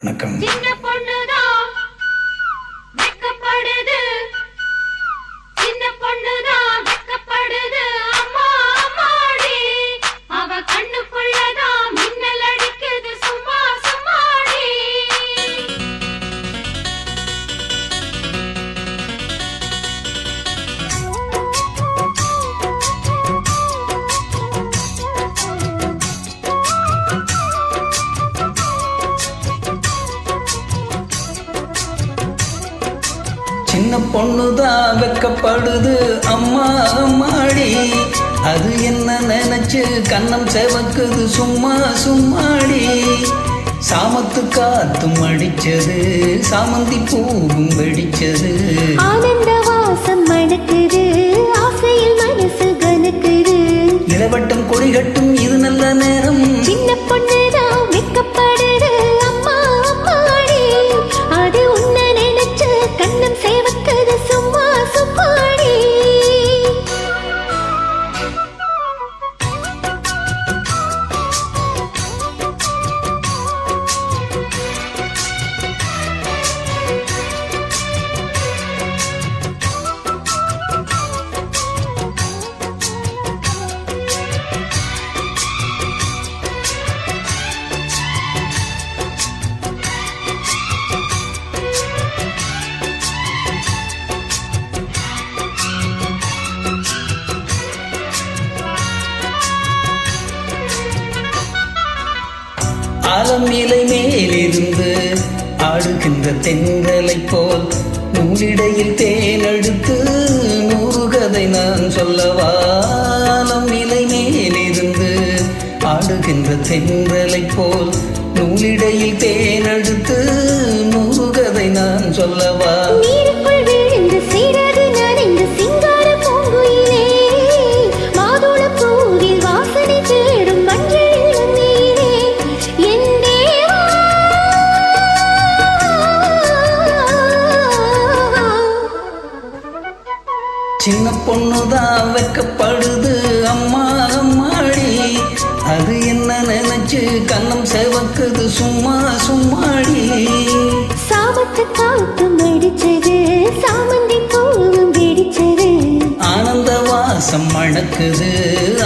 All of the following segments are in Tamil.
வணக்கம். சின்ன பொண்ணுதான் வெக்கப்படுது, சின்ன பொண்ணுதான் வெக்கப்படுது, அம்மா அம்மாடி அவ கண்ணுக்குள்ளதான் மின்னல் அடிக்குது, சும்மா சும்மாடி. சின்ன பொண்ணுதான் வெக்கப்படுது, அம்மா அம்மாடி அது என்ன நினைச்சு கண்ணம் செவக்குது, சும்மா சும்மாடி. சாமத்து காத்தும் அடிச்சது, சாமந்தி பூவும் வெடிச்சது, ஆனந்த வாசம் மணக்குது, ஆசையில் மனசு கனக்குது. இளவட்டம் கொடிகட்டும் இது நல்ல நேரம். சின்ன பொண்ணுதான் வெக்கப்படுது, அம்மா அம்மாடி அது உன்ன நினைச்சு கண்ணம் சேவக்குது, சும்மா சும்மாடி. ஆலம் இலை மேலிருந்து ஆடுகின்ற தென்றலை போல் நூலிடையில் தேனெடுத்து நூறு கதை நான் சொல்லவா. ஆலம் இலை மேலிருந்து ஆடுகின்ற தென்றலை போல் நூலிடையில் தேனெடுத்து நூறு கதை நான் சொல்லவா. நீருக்குள் விழுந்து சீரது நனைந்து சிங்கார பூங்குயிலே, மாதுள பூவில் வாசனை தேடும் மஞ்சள் இளநீரே, என் தேவா. சின்ன பொண்ணுதான் வெக்கப்படுது, அம்மா அம்மாடி அது என்ன நினைச்சு கண்ணம் செவக்குது, சும்மா சும்மாடி. சாமத்து காத்தும் அடிச்சது, சாமந்தி பூவும் வெடிச்சது, ஆனந்த வாசம் மணக்குது,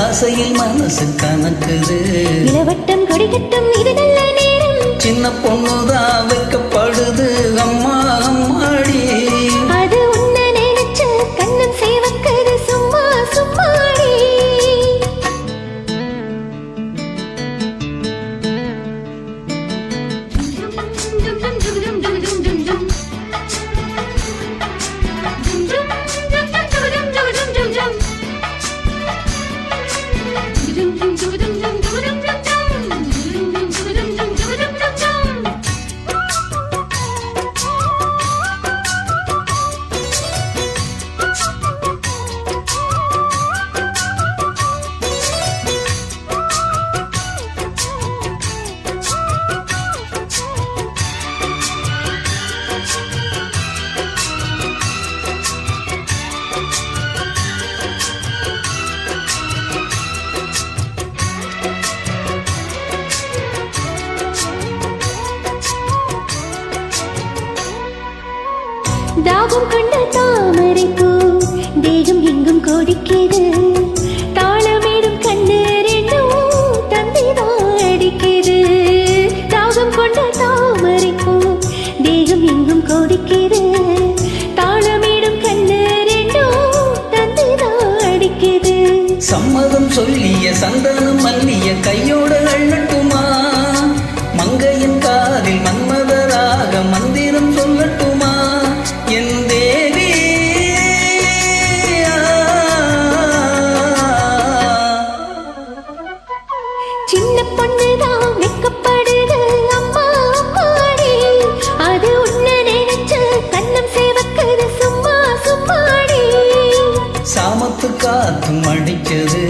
ஆசையில் மனசு கணக்குது. இளவட்டம் கொடிகட்டும் இது நல்ல நேரம். சின்ன பொண்ணுதான் வெக்கப்படுது, அம்மா அம்மாடி அது உன்ன நினைச்சு கண்ணம் சேவக்குது, சும்மா சும்மாடி. தாகம் கண்ட தாமரை பூ தேகம் எங்கும் கொதிக்கிறது, தாளமேடும் கண்ணு ரெண்டும் தந்திதான் அடிக்கிறது. தாகம் கொண்ட தாமரை பூ தேகம் எங்கும் கொதிக்கிறது, தாளமேடும் கண்ணு ரெண்டும் தந்திதான் அடிக்கிறது. சம்மதம் சொல்லிய சந்தனம் மல்லிய கையோட அள்ளட்டுமா, மங்கையின் காதில் மன்மதராக மந்திரம் சொல்லட்டுமா, என் தேவி. சின்ன பொண்ணுதான் வெக்கப்படுது, அம்மா அம்மாடி அது உன்ன நினைச்சு கண்ணம் சேவக்குது, சும்மா சும்மாடி. சாமத்து காத்தும் அடிச்சது,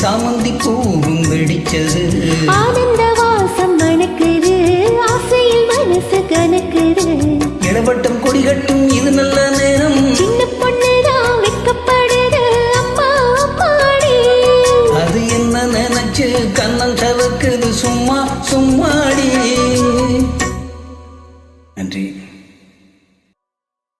சாமந்தி பூவும் வெடிச்சது, ஆனந்த நன்றி.